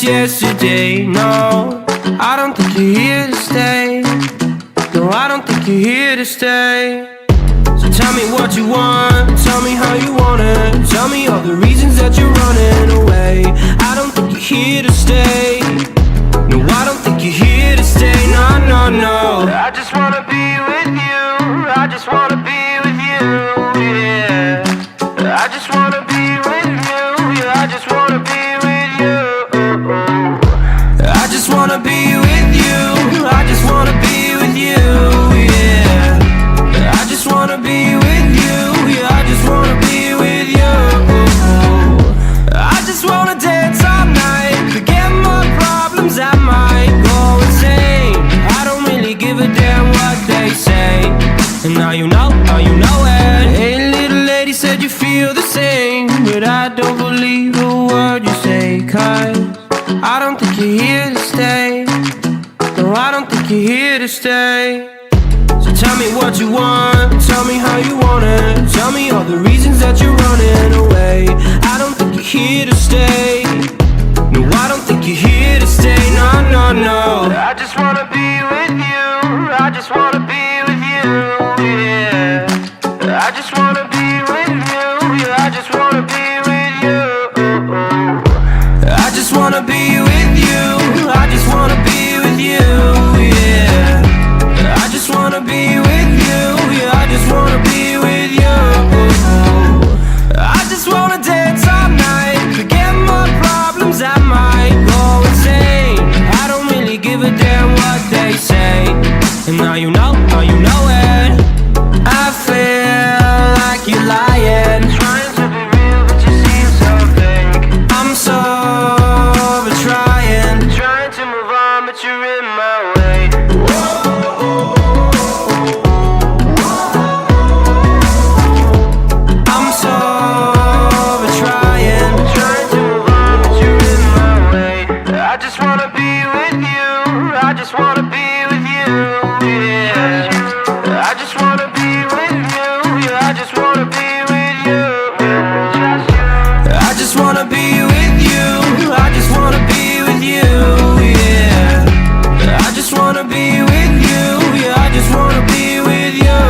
just yesterday. No, I don't think you're here to stay. No, I don't think you're here to stay. So tell me what you want, tell me how you want it. Tell me all the reasons that you're running away. I don't think you're here to stay. No, I don't think you're here to stay. No, no, no. I just wanna be with you. I just wanna be with you, yeah. I just wanna be with you. Yeah, I just wanna be with you. I just wanna be with you. I just wanna be with you, yeah. I just wanna be with you. Yeah, I just wanna be with you. I just wanna dance all night, forget my problems, I might go insane. I don't really give a damn what they say. And now you know it. Hey, little lady said you feel the same, but I don't believe a word you say. 'Cause I don't think you're here to stay. No, I don't think you're here to stay. So tell me what you want, tell me how you want it. Tell me all the reasons that you're running away. I don't think you're here to stay. No, I don't think you're here to stay. No, no, no. I just wanna be with you. I just wanna be with you, yeah. I just wanna be with you. Yeah, I just wanna be with you. I just wanna be with you. I just wanna be with you, yeah. I just wanna be with you. Yeah, I just wanna be with you. I just wanna dance all night, forget my problems, I might go insane. I don't really give a damn what they say. And now you know it. I feel like you're lying, trying to be real, but you seem so fake. I'm so over trying to move on, but you're in my way. I'm so over trying to move on, but you're in my way. I just wanna be with you. I just wanna be with you, yeah. I just wanna be with you. Yeah, I just wanna be with you. I just wanna be with you. I just wanna be with you, yeah. I just wanna be with you. Yeah, I just wanna be with you.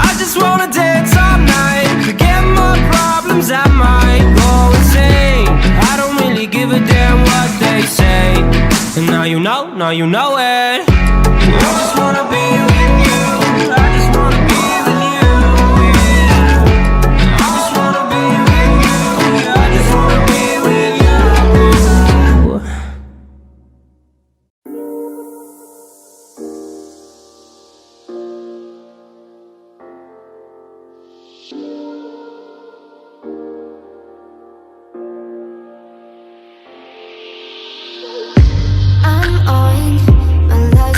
I just wanna dance all night, forget my problems, I might go insane. I don't really give a damn what they say. And now you know it. I just wanna be with you. I just wanna be with you, yeah. I just wanna be with you. Yeah, I just wanna be with you. I'm on my last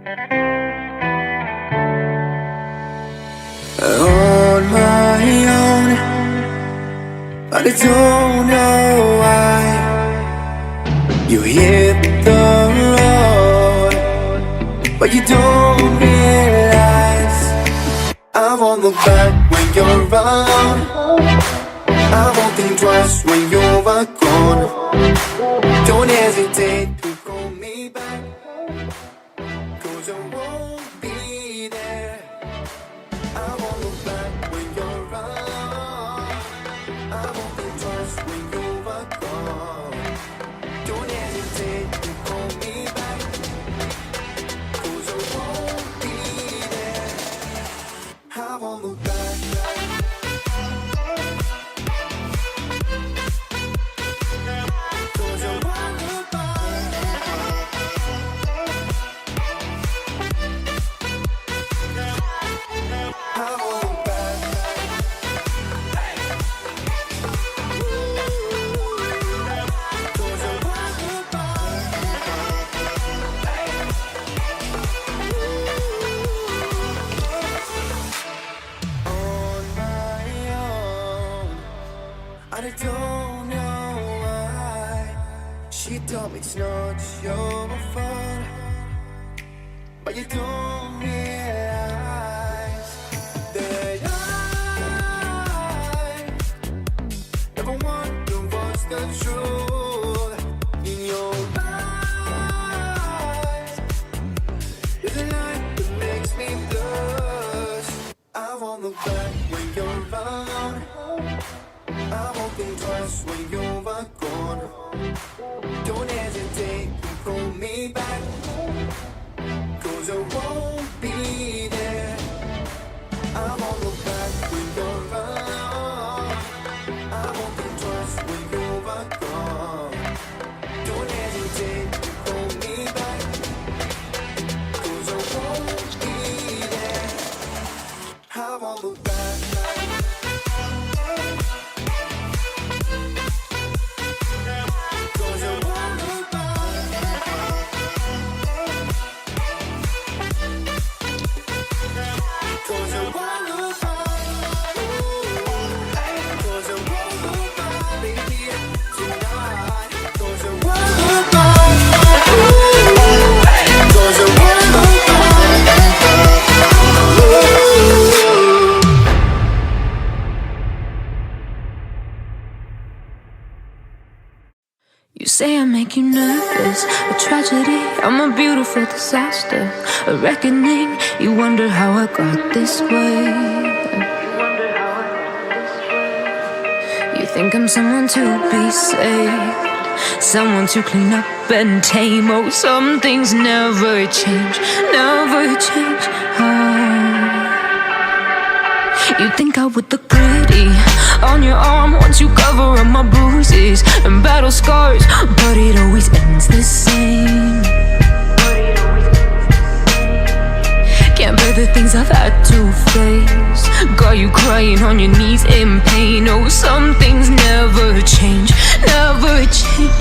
On my own, but I don't know why. You hit the road, but you don't realize I won't look back when you're around. I won't think twice when you're gone. Don't hesitate to call me back, 'cause I won't be there. I won't look back when you're around. I won't think twice when you're gone. Don't hesitate to call me back, 'cause I won't be there. I won't look back. I don't know why. She told me it's not your fault, but you don't realize that I never wonder what's the truth in your eyes. There's a light that makes me blush. I won't look back when you're around. I won't think twice when you're gone. Don't hesitate to call me back, 'cause I won't be there. I won't look back when you're around. I won't think twice when you're gone. Don't hesitate to call me back, 'cause I won't be there. I won't look back. You say I make you nervous, a tragedy, I'm a beautiful disaster, a reckoning, you wonder how I got this way. You think I'm someone to be saved, someone to clean up and tame. Oh, some things never change, never change. You think I would look pretty on your arm once you cover up my bruises and battle scars, but it always ends the same. Can't bear the things I've had to face, got you crying on your knees in pain. Oh, some things never change, never change.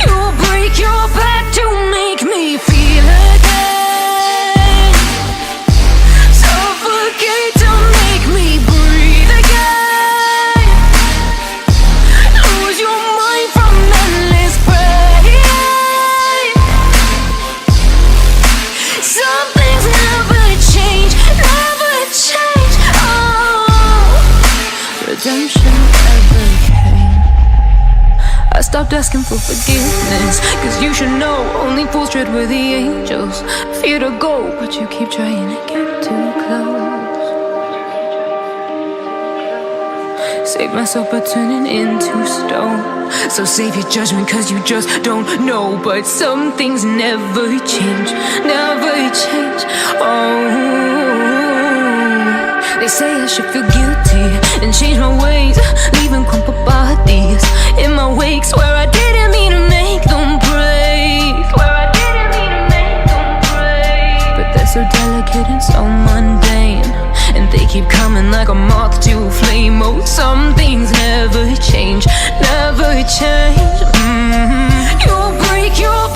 You break your back to make me feel again, suffocate to make me breathe again, lose your mind from endless pain. Some things never change, never change. Redemption ever came. I stopped asking for forgiveness, 'cause you should know only fools tread with the angels. Fear to go, but you keep trying to get too close. Save myself by turning into stone. So save your judgment, 'cause you just don't know. But some things never change, never change. They say I should feel guilty and change my ways, leaving crumpled bodies in my wake. Swear I didn't mean to make them break, swear I didn't mean to make them break. But they're so delicate and so mundane, and they keep coming like a moth to a flame. Oh, some things never change, never change. You break your